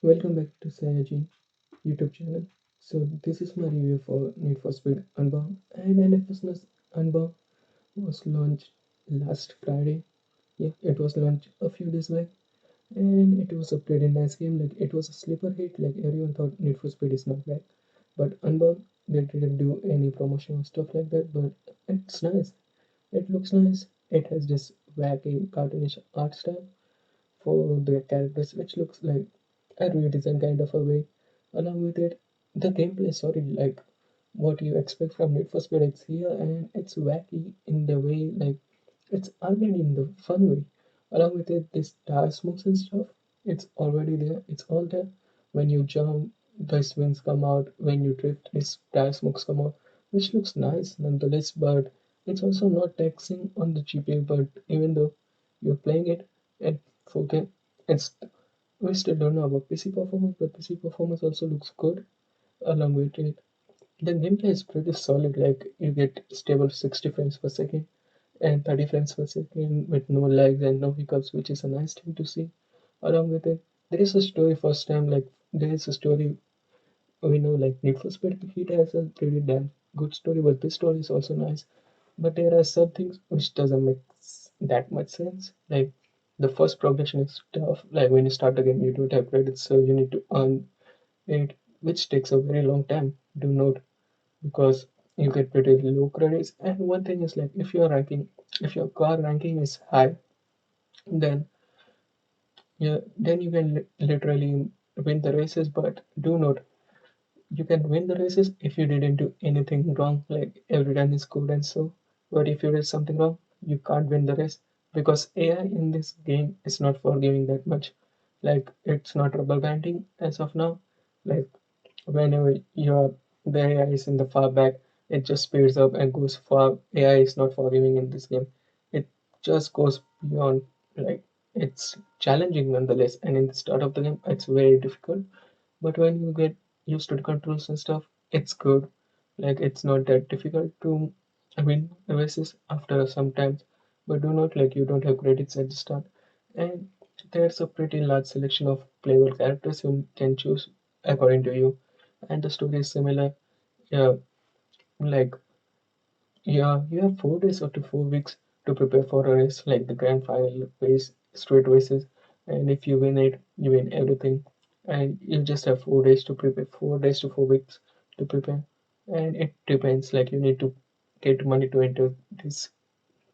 Welcome back to Sayaji YouTube channel. So this is my review for Need for Speed Unbound, and NFS Unbound was launched last Friday. Yeah, it was launched a few days back, and it was a pretty nice game. Like it was a sleeper hit. Like everyone thought Need for Speed is not bad, but Unbound they didn't do any promotion or stuff like that. But it's nice. It looks nice. It has this wacky cartoonish art style for their characters, which looks like a redesign kind of a way. Along with it, the gameplay is sorry, like what you expect from Need for Speed X here, and it's wacky in the way, like it's arcade in the fun way. Along with it, this tire smokes and stuff, it's already there. It's all there. When you jump, the swings come out. When you drift, this tire smokes come out, which looks nice nonetheless. But it's also not taxing on the GPU. But even though you're playing it at 4K, it's we still don't know about PC performance, but PC performance also looks good along with it. The gameplay is pretty solid, like you get stable 60 frames per second and 30 frames per second with no lags and no hiccups, which is a nice thing to see. Along with it, there is a story first time, like there is a story we know like Need for Speed Heat has a pretty damn good story, but this story is also nice. But there are some things which doesn't make that much sense. Like the first progression is tough. Like when you start the game, you don't have credits, so you need to earn it, which takes a very long time. Do note because you get pretty low credits. And one thing is like if your car ranking is high, then yeah, then you can literally win the races. But do note you can win the races if you didn't do anything wrong, like every run is good and so. But if you did something wrong, you can't win the race because AI in this game is not forgiving that much. Like it's not rubber banding as of now. Like whenever you're the AI is in the far back, it just speeds up and goes far. AI is not forgiving in this game. It just goes beyond. Like it's challenging nonetheless, and in the start of the game, it's very difficult, but when you get used to the controls and stuff, it's good. Like it's not that difficult to win races after some time. But do not like you don't have credits at the start. And there's a pretty large selection of playable characters you can choose according to you. And the story is similar. Yeah, like yeah, you have 4 days or to 4 weeks to prepare for a race like the grand final race, straight races, and if you win it, you win everything. And you just have 4 days to prepare, 4 days to 4 weeks to prepare. And it depends, like you need to get money to enter these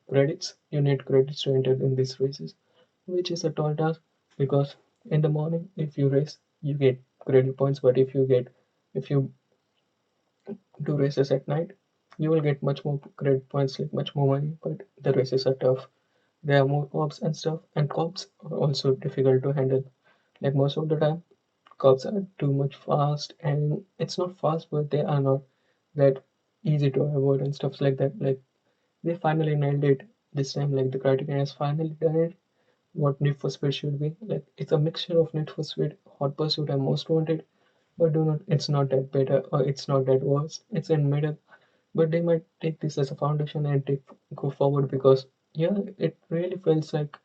credits. You need credits to enter in these races, which is a tall task because in the morning, if you race, you get credit points, but if you do races at night, you will get much more credit points, like much more money. But the races are tough. There are more cops and stuff, and cops are also difficult to handle. Like most of the time, cops are too much fast, and it's not fast, but they are not that easy to avoid and stuff like that. Like they finally nailed it this time. Like the Criterion has finally done it. What Need for Speed should be like. It's a mixture of Need for Speed, Hot Pursuit, and Most Wanted. But do not. It's not that better or it's not that worse. It's in middle, but they might take this as a foundation and take go forward because yeah, it really feels like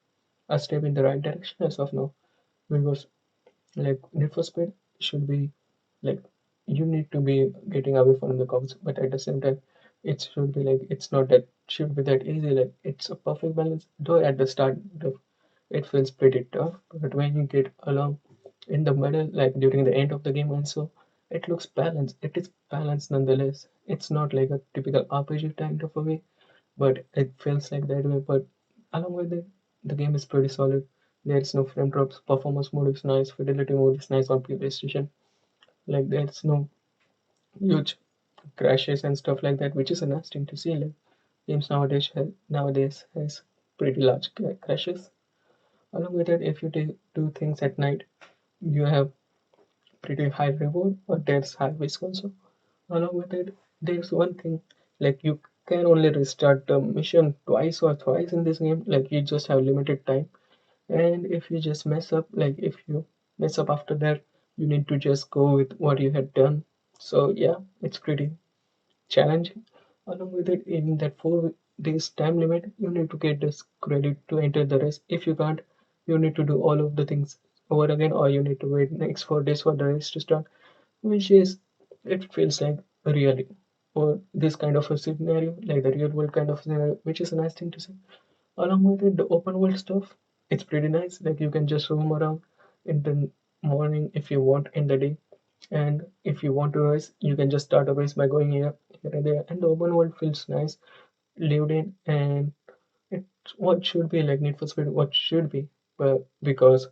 a step in the right direction as of now. Because like Need for Speed should be like you need to be getting away from the cops, but at the same time, it should be like it's not that should be that easy. Like it's a perfect balance. Though at the start, it feels pretty tough, but when you get along in the middle, like during the end of the game, and so it looks balanced. It is balanced nonetheless. It's not like a typical RPG kind of a way, but it feels like that way. But along with it, the game is pretty solid. There's no frame drops. Performance mode is nice. Fidelity mode is nice on PlayStation. Like there's no huge crashes and stuff like that, which is a nice thing to see. Like games nowadays has pretty large crashes. Along with it, if you do things at night, you have pretty high reward, but there's high risk also. Along with it, there's one thing like you can only restart the mission twice or thrice in this game. Like you just have limited time, and if you just mess up, like if you mess up after that, you need to just go with what you had done. So yeah, it's pretty challenging. Along with it, in that 4 days time limit, you need to get this credit to enter the race. If you can't, you need to do all of the things over again, or you need to wait next 4 days for the race to start, which is, it feels like really, or this kind of a scenario, like the real world kind of scenario, which is a nice thing to see. Along with it, the open world stuff, it's pretty nice. Like you can just roam around in the morning if you want in the day, and if you want to race, you can just start a race by going here and there. And the open world feels nice, lived in, and it's what should be like Need for Speed, what should be. But because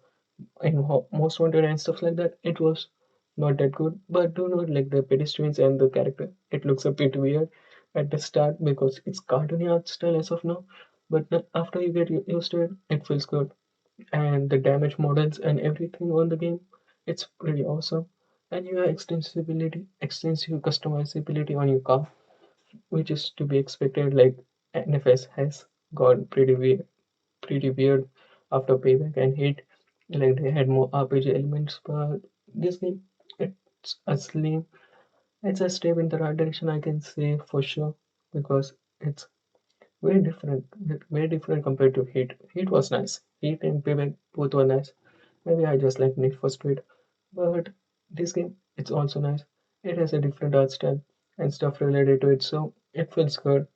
in Most Wanted and stuff like that, it was not that good. But do not like the pedestrians and the character. It looks a bit weird at the start because it's cartoony art style as of now. But after you get used to it, it feels good. And the damage models and everything on the game, it's pretty awesome. And you have extensive customizability on your car, which is to be expected. Like NFS has gone pretty weird after Payback and Hit. Like they had more RPG elements, but this game, it's a slim, it's a step in the right direction, I can say for sure, because it's very different compared to Hit. Hit was nice. Hit and Payback both were nice. Maybe I just like Need for Speed, but this game, it's also nice. It has a different art style and stuff related to it, so it feels good.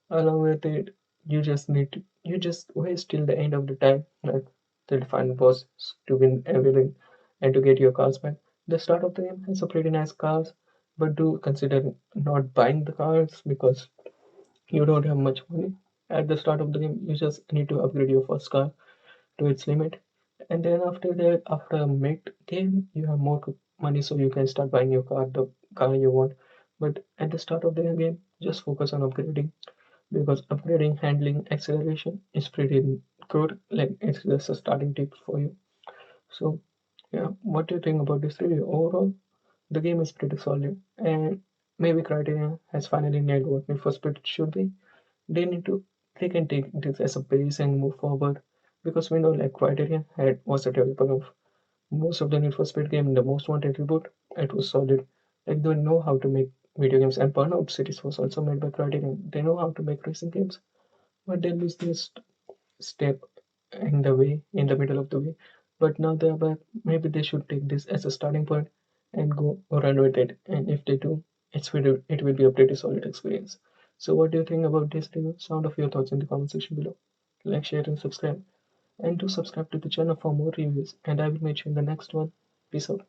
Along with it, you just wait till the end of the time, like the defined boss, to win everything and to get your cars back. The start of the game has a pretty nice cars, but do consider not buying the cars because you don't have much money. At the start of the game, you just need to upgrade your first car to its limit, and then after that, after mid game, you have more money, so you can start buying your car, the car you want. But at the start of the game, just focus on upgrading, because upgrading handling acceleration is pretty good. Like it's just a starting tip for you. So yeah, what do you think about this review? Overall, the game is pretty solid, and maybe Criterion has finally nailed what Need for Speed should be. They need to they can take this as a base and move forward, because we know like Criterion had was a developer of most of the Need for Speed game, the Most Wanted reboot. It was solid. Like they know how to make video games, and Burnout series was also made by Criterion. They know how to make racing games, but they lose this step in the middle of the way. But now they're back. Maybe they should take this as a starting point and go run with it. And if they do, it will be a pretty solid experience. So what do you think about this review? Sound of your thoughts in the comment section below. Like, share, and subscribe. And do subscribe to the channel for more reviews. And I will meet you in the next one. Peace out.